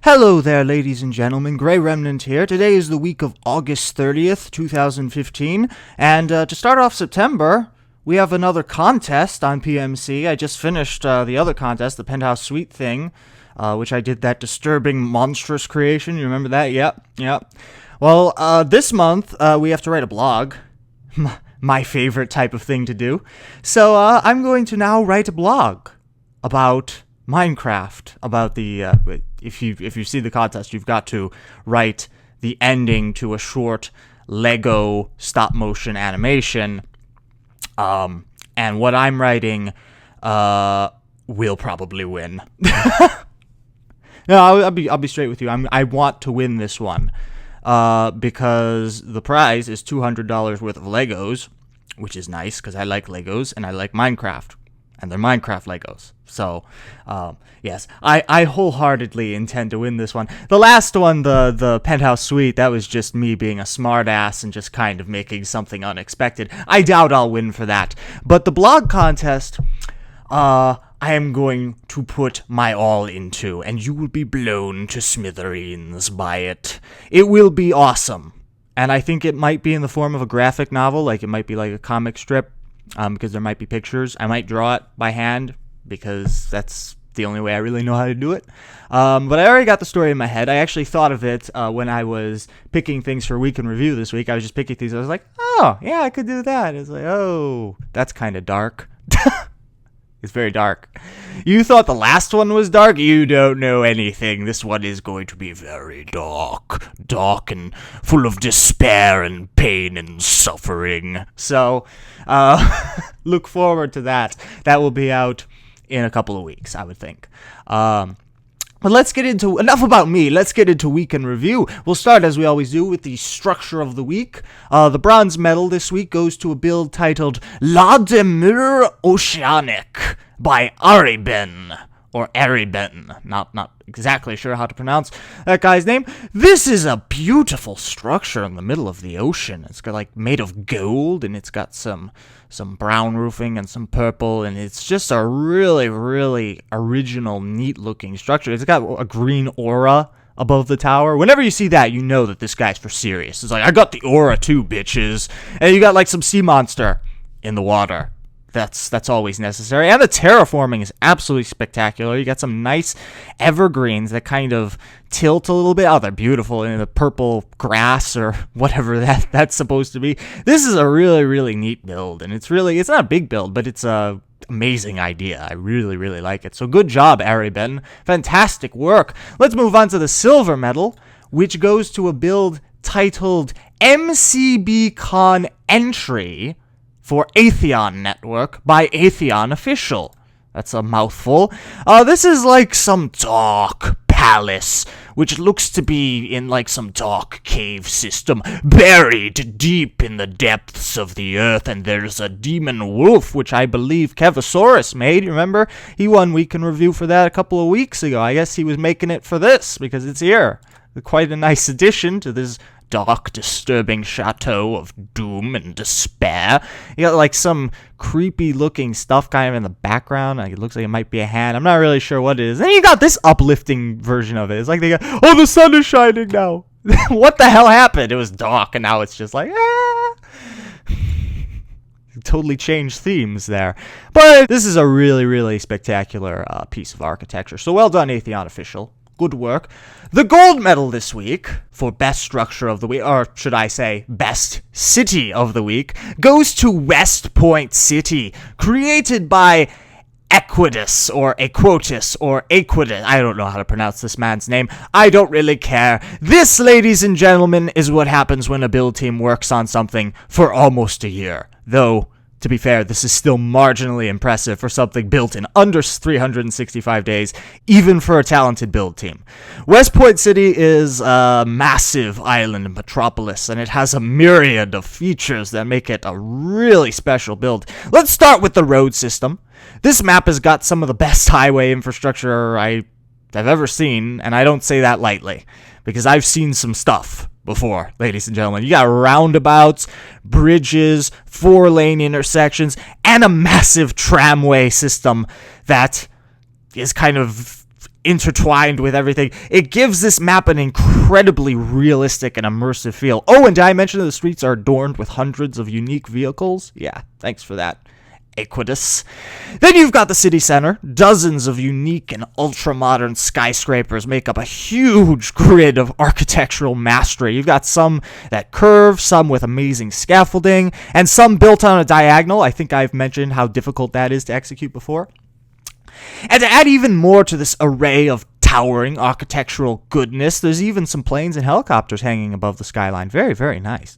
Hello there, ladies and gentlemen. Grey Remnant here. Today is the week of August 30th, 2015, and to start off September, we have another contest on PMC. I just finished the other contest, the Penthouse Suite thing, which I did that disturbing, monstrous creation. You remember that? Yep. Well, this month, we have to write a blog. My favorite type of thing to do. So, I'm going to now write a blog about Minecraft, about the, if you see the contest, you've got to write the ending to a short Lego stop-motion animation, and what I'm writing, will probably win. No, I'll be straight with you. I want to win this one, because the prize is $200 worth of Legos, which is nice, because I like Legos, and I like Minecraft. And they're Minecraft Legos. So, yes, I wholeheartedly intend to win this one. The last one, the Penthouse Suite, that was just me being a smartass and just kind of making something unexpected. I doubt I'll win for that. But the blog contest, I am going to put my all into, and you will be blown to smithereens by it. It will be awesome. And I think it might be in the form of a graphic novel, like it might be like a comic strip. Because there might be pictures. I might draw it by hand, because that's the only way I really know how to do it. But I already got the story in my head. I actually thought of it when I was picking things for Week in Review this week. I was just picking things. I was like, oh, yeah, I could do that. It's like, oh, that's kind of dark. It's very dark. You thought the last one was dark? You don't know anything. This one is going to be very dark. Dark and full of despair and pain and suffering. So, look forward to that. That will be out in a couple of weeks, I would think. But let's get into, enough about me, let's get into Week in Review. We'll start, as we always do, with the structure of the week. The bronze medal this week goes to a build titled La Demure Oceanic by Ariben, or Ariben, not exactly sure how to pronounce that guy's name. This is a beautiful structure in the middle of the ocean. It's got, like, made of gold, and it's got some brown roofing and some purple, and it's just a really, really original, neat-looking structure. It's got a green aura above the tower. Whenever you see that, you know that this guy's for serious. It's like, I got the aura too, bitches. And you got, like, some sea monster in the water. That's always necessary. And the terraforming is absolutely spectacular. You got some nice evergreens that kind of tilt a little bit. Oh, they're beautiful in the purple grass or whatever that's supposed to be. This is a really, really neat build. And it's not a big build, but it's a amazing idea. I really, really like it. So good job, Ariben. Fantastic work. Let's move on to the silver medal, which goes to a build titled MCBCon Entry for Atheon Network by Atheon Official. That's a mouthful. This is like some dark palace, which looks to be in like some dark cave system, buried deep in the depths of the earth, and there's a demon wolf, which I believe Kevosaurus made. You remember? He won Week in Review for that a couple of weeks ago. I guess he was making it for this, because it's here. Quite a nice addition to this dark, disturbing chateau of doom and despair. You got like some creepy-looking stuff kind of in the background. Like, it looks like it might be a hand. I'm not really sure what it is. And you got this uplifting version of it. It's like they got, oh, the sun is shining now. What the hell happened? It was dark, and now it's just like, totally changed themes there. But this is a really, really spectacular piece of architecture. So well done, Atheon Official. Good work. The gold medal this week for best structure of the week, or should I say best city of the week, goes to West Point City, created by Equitus, or Equotus, or Equitus. I don't know how to pronounce this man's name. I don't really care. This, ladies and gentlemen, is what happens when a build team works on something for almost a year. Though, to be fair, this is still marginally impressive for something built in under 365 days, even for a talented build team. West Point City is a massive island metropolis, and it has a myriad of features that make it a really special build. Let's start with the road system. This map has got some of the best highway infrastructure I've ever seen, and I don't say that lightly, because I've seen some stuff before, ladies and gentlemen. You got roundabouts, bridges, 4-lane intersections, and a massive tramway system that is kind of intertwined with everything. It gives this map an incredibly realistic and immersive feel. Oh, and did I mention that the streets are adorned with hundreds of unique vehicles? Yeah, thanks for that, Equitus. Then you've got the city center. Dozens of unique and ultra-modern skyscrapers make up a huge grid of architectural mastery. You've got some that curve, some with amazing scaffolding, and some built on a diagonal. I think I've mentioned how difficult that is to execute before. And to add even more to this array of towering architectural goodness, there's even some planes and helicopters hanging above the skyline. Very, very nice.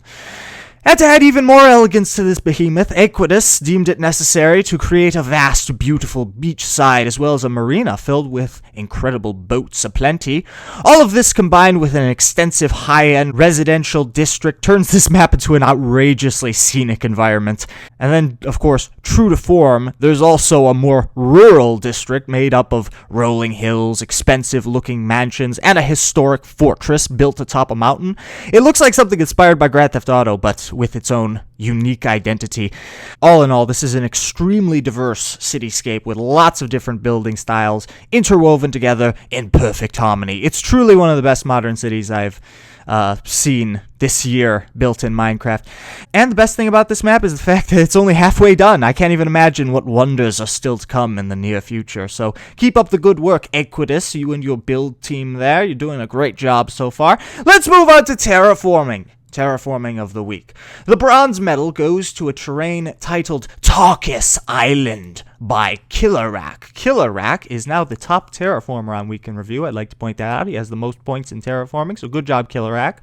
And to add even more elegance to this behemoth, Equitus deemed it necessary to create a vast, beautiful beachside as well as a marina filled with incredible boats aplenty. All of this combined with an extensive high-end residential district turns this map into an outrageously scenic environment. And then, of course, true to form, there's also a more rural district made up of rolling hills, expensive-looking mansions, and a historic fortress built atop a mountain. It looks like something inspired by Grand Theft Auto, but with its own unique identity. All in all, this is an extremely diverse cityscape with lots of different building styles interwoven together in perfect harmony. It's truly one of the best modern cities I've seen this year built in Minecraft. And the best thing about this map is the fact that it's only halfway done. I can't even imagine what wonders are still to come in the near future. So keep up the good work, Equitus, you and your build team there. You're doing a great job so far. Let's move on to terraforming. Terraforming of the week. The bronze medal goes to a terrain titled Tarkus Island by Killerak. Killerak is now the top terraformer on Week in Review. I'd like to point that out. He has the most points in terraforming, so good job, Killerak.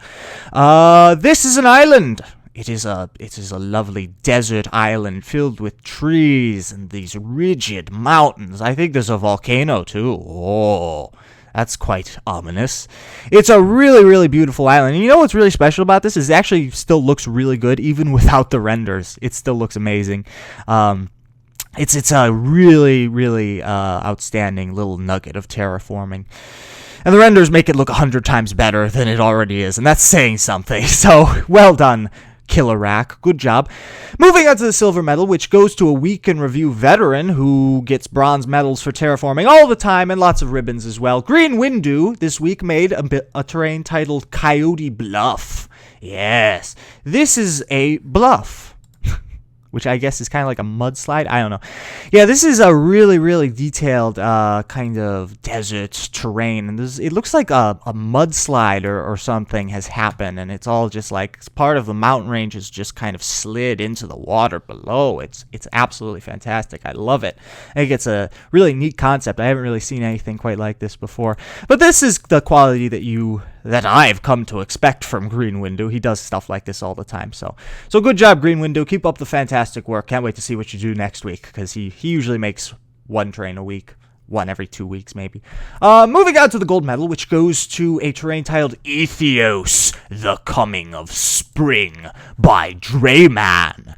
This is an island. It is a lovely desert island filled with trees and these rigid mountains. I think there's a volcano too. Oh, that's quite ominous. It's a really, really beautiful island. And you know what's really special about this is it actually still looks really good even without the renders. It still looks amazing. It's a really, really outstanding little nugget of terraforming. And the renders make it look 100 times better than it already is, and that's saying something. So, well done, Killerak. Good job. Moving on to the silver medal, which goes to a Week in Review veteran who gets bronze medals for terraforming all the time and lots of ribbons as well. Green Windu this week made a terrain titled Coyote Bluff. Yes, this is a bluff, which I guess is kind of like a mudslide. I don't know. Yeah, this is a really, really detailed kind of desert terrain. And it looks like a mudslide or something has happened. And it's all just like part of the mountain range is just kind of slid into the water below. It's absolutely fantastic. I love it. I think it's a really neat concept. I haven't really seen anything quite like this before. But this is the quality that I've come to expect from Green Windu. He does stuff like this all the time. So good job, Green Windu. Keep up the fantastic work. Can't wait to see what you do next week, because he usually makes one terrain a week. One every 2 weeks, maybe. Moving on to the gold medal, which goes to a terrain titled Ethios, The Coming of Spring by Drayman.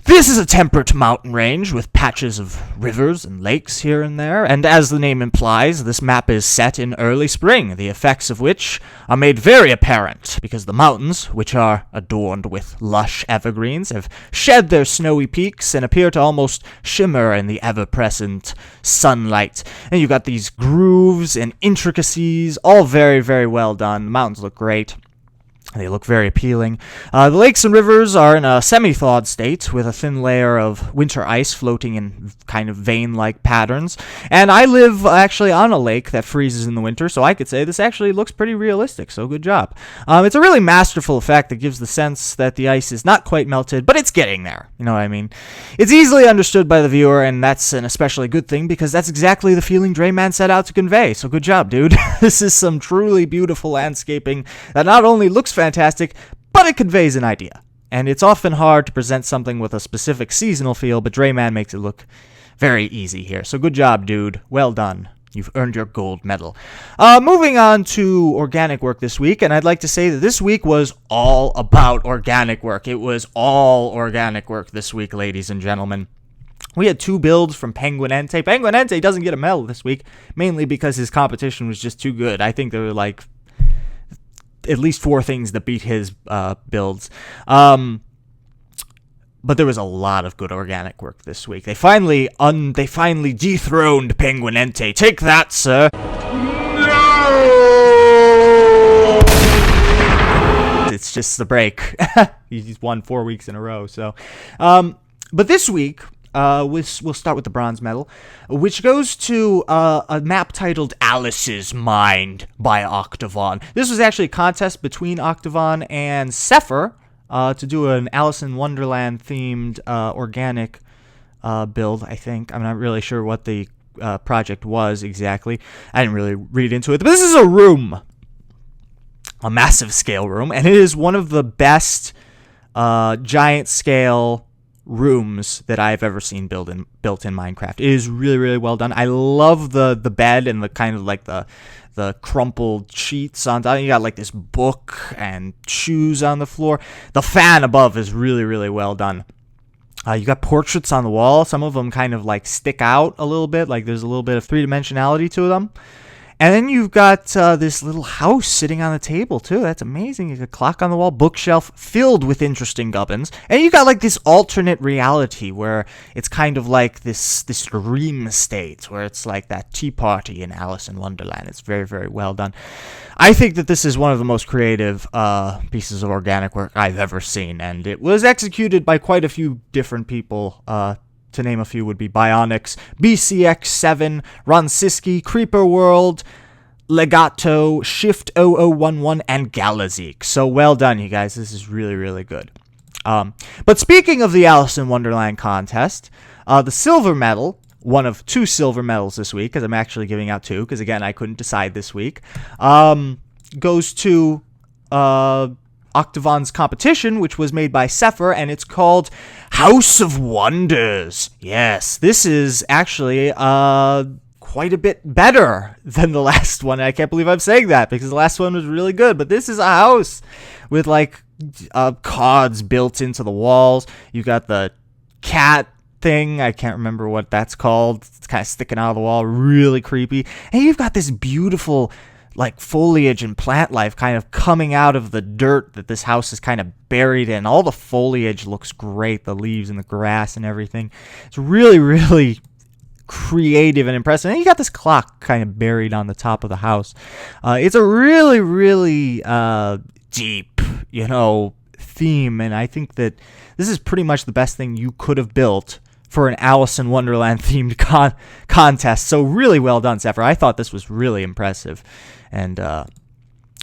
This is a temperate mountain range with patches of rivers and lakes here and there, and as the name implies, this map is set in early spring, the effects of which are made very apparent, because the mountains, which are adorned with lush evergreens, have shed their snowy peaks and appear to almost shimmer in the ever-present sunlight. And you've got these grooves and intricacies, all very, very well done. The mountains look great. They look very appealing. The lakes and rivers are in a semi-thawed state with a thin layer of winter ice floating in kind of vein-like patterns. And I live actually on a lake that freezes in the winter, so I could say this actually looks pretty realistic, so good job. It's a really masterful effect that gives the sense that the ice is not quite melted, but it's getting there. You know what I mean? It's easily understood by the viewer, and that's an especially good thing because that's exactly the feeling Drayman set out to convey, so good job, dude. This is some truly beautiful landscaping that not only looks fantastic, but it conveys an idea. And it's often hard to present something with a specific seasonal feel, but Drayman makes it look very easy here. So good job, dude. Well done. You've earned your gold medal. Moving on to organic work this week, and I'd like to say that this week was all about organic work. It was all organic work this week, ladies and gentlemen. We had 2 builds from Penguinente. Penguinente doesn't get a medal this week, mainly because his competition was just too good. I think there were like at least 4 things that beat his builds. But there was a lot of good organic work this week. They finally dethroned Penguinente. Take that, sir. It's just the break. He's won 4 weeks in a row. So, but this week, we'll start with the bronze medal, which goes to a map titled Alice's Mind by Octavon. This was actually a contest between Octavon and Sepher to do an Alice in Wonderland themed organic build, I think. I'm not really sure what the project was exactly. I didn't really read into it. But this is a room. A massive scale room, and it is one of the best giant scale rooms that I've ever seen built in Minecraft. It is really, really well done. I love the bed and the kind of like the crumpled sheets on top. You got like this book and shoes on the floor. The fan above is really, really well done. You got portraits on the wall. Some of them kind of like stick out a little bit, like there's a little bit of three-dimensionality to them. And then you've got this little house sitting on the table, too. That's amazing. You got a clock on the wall, bookshelf filled with interesting gubbins. And you got, like, this alternate reality where it's kind of like this dream state where it's like that tea party in Alice in Wonderland. It's very, very well done. I think that this is one of the most creative pieces of organic work I've ever seen. And it was executed by quite a few different people. To name a few would be Bionics, BCX7, Ronsiski, Creeper World, Legato, Shift 0011, and Galazeek. So well done, you guys. This is really, really good. But speaking of the Alice in Wonderland contest, the silver medal, one of 2 silver medals this week, because I'm actually giving out 2, because again, I couldn't decide this week, goes to Octavon's competition, which was made by Sepher, and it's called House of Wonders. Yes, this is actually quite a bit better than the last one. I can't believe I'm saying that, because the last one was really good, but this is a house with like cards built into the walls. You got the cat thing. I can't remember what that's called. It's kind of sticking out of the wall, really creepy. And you've got this beautiful like foliage and plant life kind of coming out of the dirt that this house is kind of buried in. All the foliage looks great, the leaves and the grass and everything. It's really, really creative and impressive. And you got this clock kind of buried on the top of the house. It's a really, really deep, theme, and I think that this is pretty much the best thing you could have built for an Alice in Wonderland themed contest. So really well done, Sepher. I thought this was really impressive and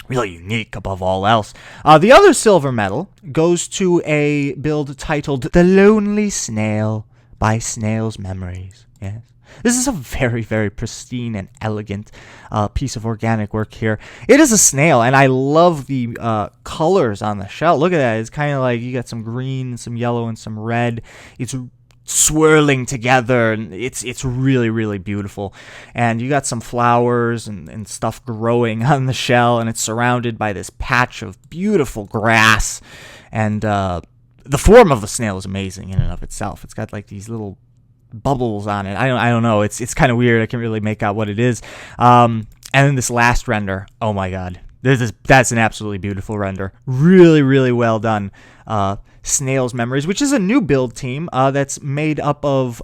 really unique above all else. The other silver medal goes to a build titled The Lonely Snail by Snail's Memories. Yes. This is a very, very pristine and elegant piece of organic work here. It is a snail, and I love the colors on the shell. Look at that. It's kind of like you got some green, some yellow, and some red. It's swirling together, and it's really, really beautiful. And you got some flowers and stuff growing on the shell, and it's surrounded by this patch of beautiful grass. And the form of the snail is amazing in and of itself. It's got like these little bubbles on it. I don't know. It's kind of weird. I can't really make out what it is. And then this last render. Oh my god. That's an absolutely beautiful render. Really, really well done. Snail's Memories, which is a new build team that's made up of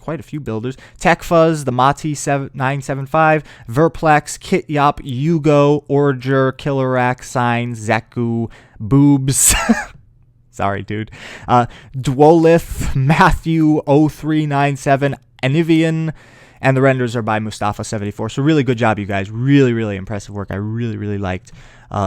quite a few builders. TechFuzz, the Mati 975, Verplex, Kityop, Yugo, Orger, Killerak, Signs, Zeku, Boobs. Sorry, dude. Dwolith, Matthew 0397, Anivian, and the renders are by Mustafa74. So really good job, you guys. Really, really impressive work. I really, really liked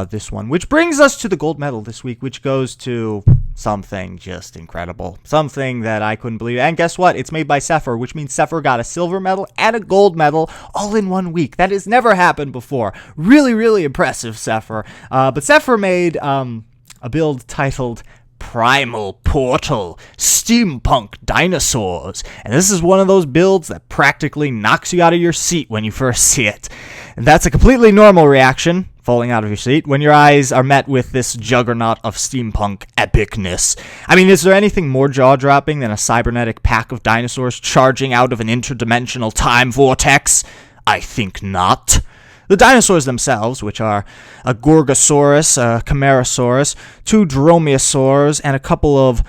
this one. Which brings us to the gold medal this week, which goes to something just incredible. Something that I couldn't believe. And guess what? It's made by Sepher, which means Sepher got a silver medal and a gold medal all in 1 week. That has never happened before. Really, really impressive, Sepher. But Sepher made a build titled Primal Portal, Steampunk Dinosaurs. And this is one of those builds that practically knocks you out of your seat when you first see it. And that's a completely normal reaction, falling out of your seat, when your eyes are met with this juggernaut of steampunk epicness. I mean, is there anything more jaw-dropping than a cybernetic pack of dinosaurs charging out of an interdimensional time vortex? I think not. The dinosaurs themselves, which are a Gorgosaurus, a Camarasaurus, 2 Dromaeosaurs, and a couple of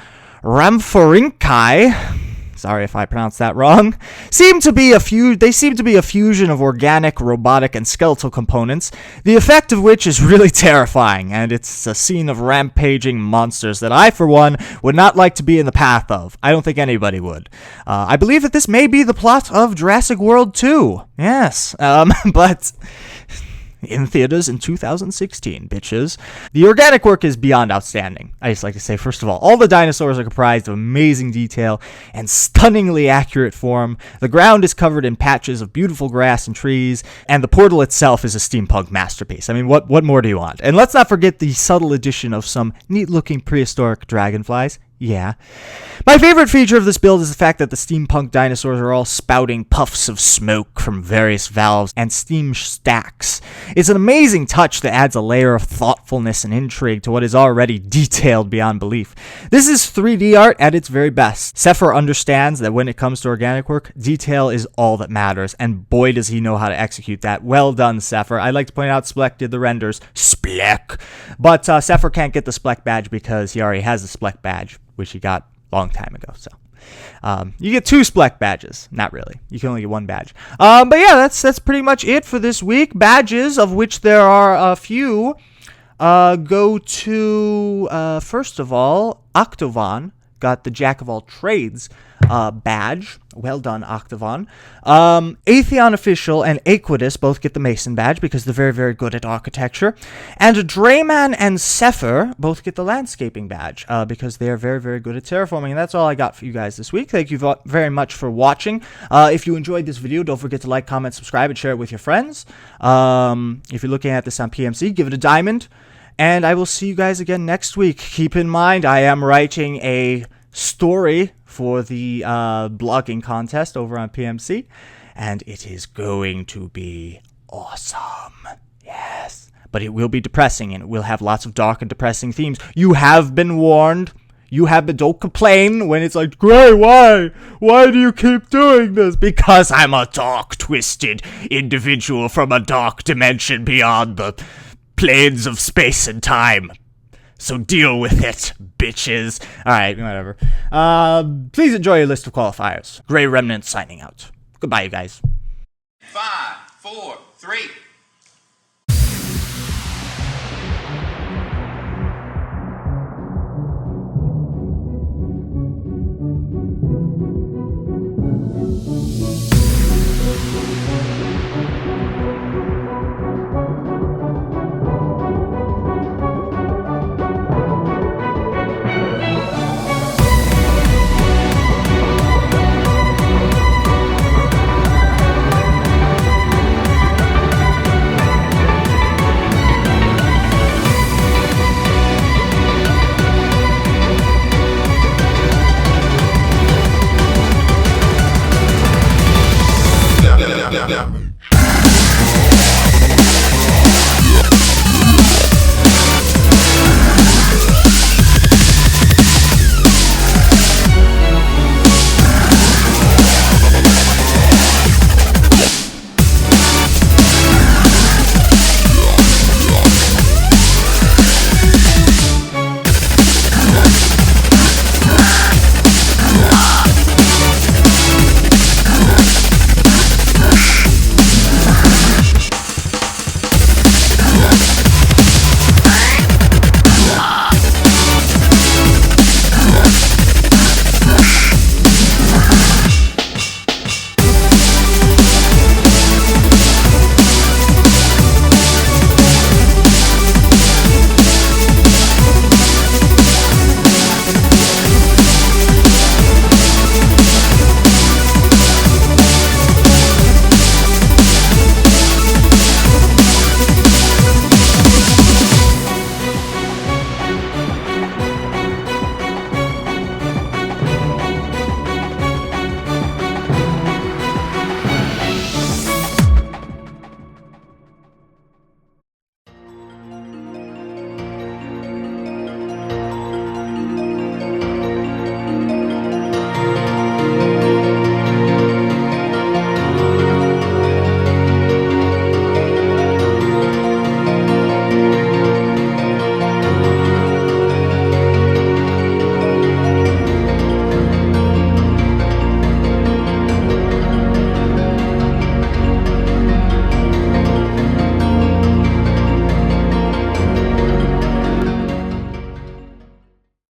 Rhamphorinci, sorry if I pronounced that wrong, seem to be a fusion of organic, robotic, and skeletal components, the effect of which is really terrifying, and it's a scene of rampaging monsters that I, for one, would not like to be in the path of. I don't think anybody would. I believe that this may be the plot of Jurassic World 2. Yes, but in theaters in 2016, bitches. The organic work is beyond outstanding. I just like to say, first of all the dinosaurs are comprised of amazing detail and stunningly accurate form. The ground is covered in patches of beautiful grass and trees, and the portal itself is a steampunk masterpiece. I mean, what more do you want? And let's not forget the subtle addition of some neat-looking prehistoric dragonflies. Yeah. My favorite feature of this build is the fact that the steampunk dinosaurs are all spouting puffs of smoke from various valves and steam stacks. It's an amazing touch that adds a layer of thoughtfulness and intrigue to what is already detailed beyond belief. This is 3D art at its very best. Sepher understands that when it comes to organic work, detail is all that matters, and boy does he know how to execute that. Well done, Sepher. I'd like to point out Spleck did the renders. Spleck! But Sepher can't get the Spleck badge because he already has the Spleck badge, which he got a long time ago. So you get 2 Spleck badges. Not really. You can only get 1 badge. But yeah, that's pretty much it for this week. Badges, of which there are a few, go to, first of all, Octovon got the Jack of all trades badge. Well done, Octovon. Atheon Official and Aequitas both get the Mason badge because they're very, very good at architecture. And Drayman and Sepher both get the Landscaping badge because they are very, very good at terraforming. And that's all I got for you guys this week. Thank you very much for watching. If you enjoyed this video, don't forget to like, comment, subscribe, and share it with your friends. If you're looking at this on PMC, give it a diamond. And I will see you guys again next week. Keep in mind, I am writing a story for the blogging contest over on PMC, and it is going to be awesome. Yes. But it will be depressing, and it will have lots of dark and depressing themes. You have been warned. Don't complain when it's like, Gray, why? Why do you keep doing this? Because I'm a dark, twisted individual from a dark dimension beyond the planes of space and time. So deal with it, bitches. Alright, whatever. Please enjoy your list of qualifiers. Gray Remnant signing out. Goodbye, you guys. 5, 4, 3...